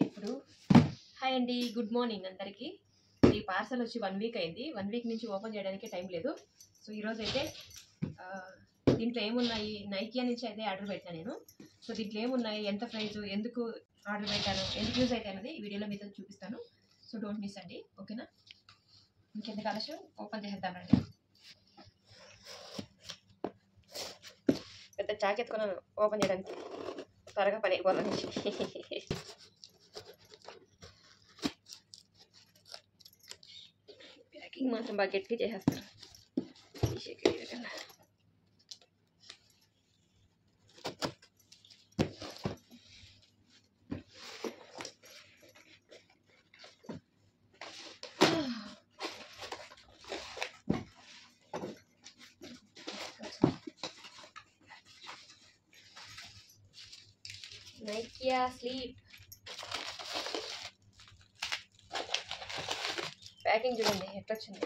ఇప్పుడు హాయ్ అండి, good morning అందరికీ. ఈ పార్సల్ వచ్చి 1 వీక్ అయింది. 1 వీక్ నుంచి ఓపెన్ చేయడానికి టైం లేదు. సో ఈరోజు అయితే దీంట్లో ఏమున్నాయి, నైకియా నుంచి అయితే ఆర్డర్ పెట్టాను నేను. సో దీంట్లో ఏమున్నాయి, ఎంత ప్రైస్, ఎందుకు ఆర్డర్ పెట్టాను, ఎందుకు యూజ్ అయితే అనేది ఈ వీడియోలో మీతో చూపిస్తాను. సో డోంట్ మిస్ అండి, ఓకేనా? ఇంకెందుకు ఆలస్యం, ఓపెన్ చేసేద్దామండి. పెద్ద చాక్ ఎత్తుకున్నాను ఓపెన్ చేయడానికి, త్వరగా పని అయిపోవాలి. ప్యాకింగ్ మాత్రం బాగా గట్టిగా చేసేస్తాను. నైకియా స్లీప్ ప్యాకింగ్ చూడండి ఎట్లా వచ్చింది.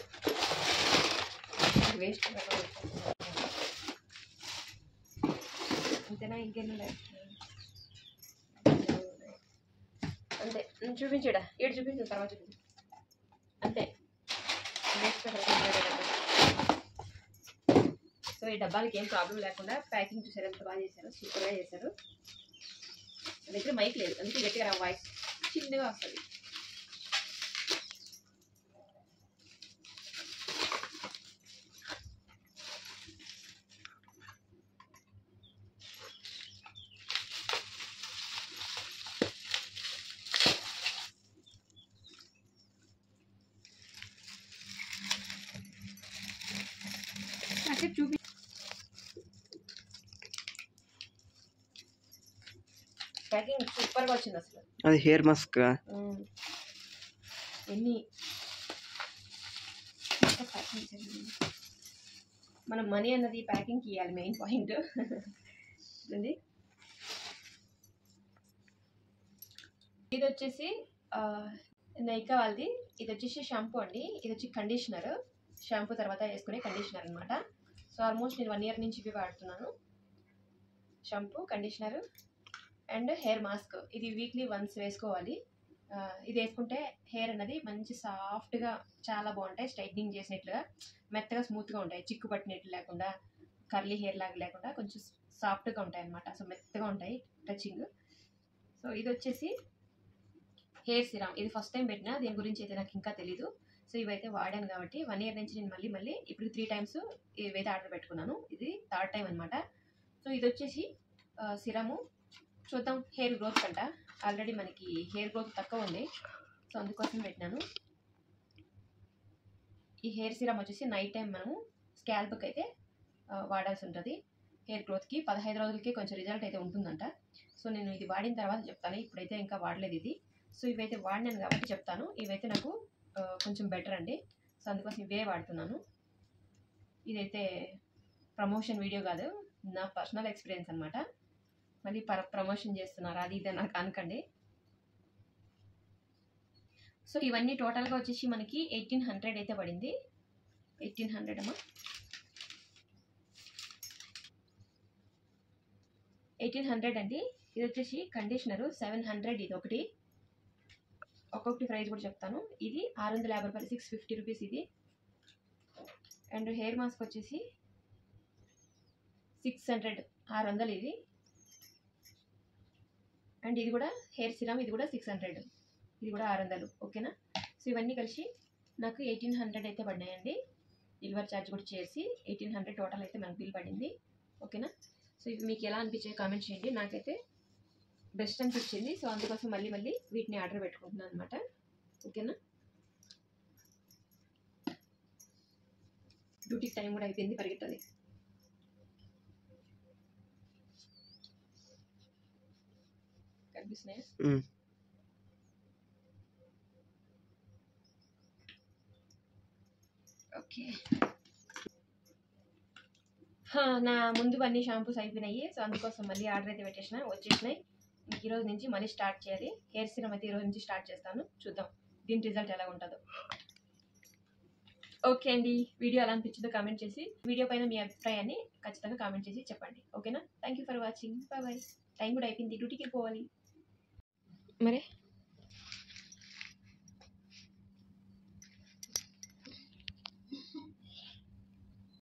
వేస్ట్ అంతేనా, ఇంకేనా? అంతే, చూపించుడా, ఏడు చూపించు, తర్వాత చూపించు. అంతే, వేస్ట్. సో ఈ డబ్బాలకి ఏం ప్రాబ్లం లేకుండా ప్యాకింగ్ చూసారు, ఎంత బాగా చేశారు, సూపర్గా చేశారు. దగ్గర మైక్ లేదు, అందుకే గట్టిగా వాయిస్ చిన్నగా వస్తుంది. చూపి ప్యాకింగ్ సూపర్గా వచ్చింది అసలు. అది హెయిర్ మాస్క్. ఎన్ని మనం మనీ అన్నది ప్యాకింగ్కి ఇవ్వాలి, మెయిన్ పాయింట్. ఇది వచ్చేసి నైకా వాళ్ళది. ఇది వచ్చేసి షాంపూ అండి, ఇది వచ్చి కండిషనర్. షాంపూ తర్వాత వేసుకునే కండిషనర్ అనమాట. సో ఆల్మోస్ట్ నేను 1 ఇయర్ నుంచి ఇవి వాడుతున్నాను. Shampoo, conditioner and hair mask. ఇది వీక్లీ వన్స్ వేసుకోవాలి. ఇది వేసుకుంటే హెయిర్ అన్నది మంచి సాఫ్ట్గా చాలా బాగుంటాయి, స్ట్రైట్నింగ్ చేసినట్లుగా మెత్తగా స్మూత్గా ఉంటాయి, చిక్కు పట్టినట్లు లేకుండా, కర్లీ హెయిర్ లాగా లేకుండా కొంచెం సాఫ్ట్గా ఉంటాయి అన్నమాట. సో మెత్తగా ఉంటాయి టచింగ్. సో ఇది వచ్చేసి హెయిర్ సిరమ్. ఇది ఫస్ట్ టైం పెట్టినా, దీని గురించి అయితే నాకు ఇంకా తెలీదు. సో ఇవైతే వాడాను కాబట్టి 1 ఇయర్ నుంచి నేను మళ్ళీ ఇప్పుడు 3 టైమ్స్ ఇవైతే ఆర్డర్ పెట్టుకున్నాను. ఇది 3rd టైం అనమాట. సో ఇది వచ్చేసి సిరము. చూద్దాం, హెయిర్ గ్రోత్ కంట. ఆల్రెడీ మనకి హెయిర్ గ్రోత్ తక్కువ ఉంది, సో అందుకోసం పెట్టినాను. ఈ హెయిర్ సిరమ్ వచ్చేసి నైట్ టైం మనము స్కాల్ప్కి అయితే వాడాల్సి ఉంటుంది. హెయిర్ గ్రోత్కి 15 రోజులకి కొంచెం రిజల్ట్ అయితే ఉంటుందంట. సో నేను ఇది వాడిన తర్వాత చెప్తాను, ఇప్పుడైతే ఇంకా వాడలేదు ఇది. సో ఇవైతే వాడినాను కాబట్టి చెప్తాను. ఇవైతే నాకు కొంచెం బెటర్ అండి. సో అందుకోసం ఇవే వాడుతున్నాను. ఇదైతే ప్రమోషన్ వీడియో కాదు, నా పర్సనల్ ఎక్స్పీరియన్స్ అనమాట. మళ్ళీ ప్రమోషన్ చేస్తున్నారు అది ఇది నాకు అనకండి. సో ఇవన్నీ టోటల్గా వచ్చేసి మనకి 1800 అయితే పడింది. 1800 అమ్మా, 1800 అండి. ఇది వచ్చేసి కండిషనరు 700. ఇది ఒక్కొక్కటి ప్రైస్ కూడా చెప్తాను. ఇది 650 రూపాయలు, 650 రూపీస్ ఇది. అండ్ హెయిర్ మాస్క్ వచ్చేసి 600, 600 ఇది. అండ్ ఇది కూడా హెయిర్ సిరమ్, ఇది కూడా 600, ఇది కూడా 600, ఓకేనా? సో ఇవన్నీ కలిసి నాకు 1800 అయితే పడినాయండి. డెలివరీ ఛార్జ్ కూడా చేసి 1800 టోటల్ అయితే మనకు బిల్ పడింది, ఓకేనా? సో ఇవి మీకు ఎలా అనిపించాయో కామెంట్ చేయండి. నాకైతే బెస్ట్ అనిపించింది. సో అందుకోసం మళ్ళీ వీటిని ఆర్డర్ పెట్టుకుంటున్నాను అనమాట, ఓకేనా? డ్యూటీకి టైం కూడా అయిపోయింది, పరిగెత్తాలి. కనిపిస్తున్నాయా? ఓకే, నా ముందు అన్ని షాంపూస్ అయిపోయినాయి. సో అందుకోసం మళ్ళీ ఆర్డర్ అయితే వచ్చేసినాయి. ఈరోజు నుంచి మళ్ళీ స్టార్ట్ చేయాలి. హెయిర్ సిరమ్ అయితే ఈరోజు నుంచి స్టార్ట్ చేస్తాను. చూద్దాం దీని రిజల్ట్ ఎలా ఉంటుందో. ఓకే అండి, వీడియో ఎలా అనిపించిందో కామెంట్ చేసి, వీడియో పైన మీ అభిప్రాయాన్ని ఖచ్చితంగా కామెంట్ చేసి చెప్పండి, ఓకేనా? Thank you for watching, bye bye. Time కూడా అయిపోయింది, డ్యూటీకి పోవాలి. మరి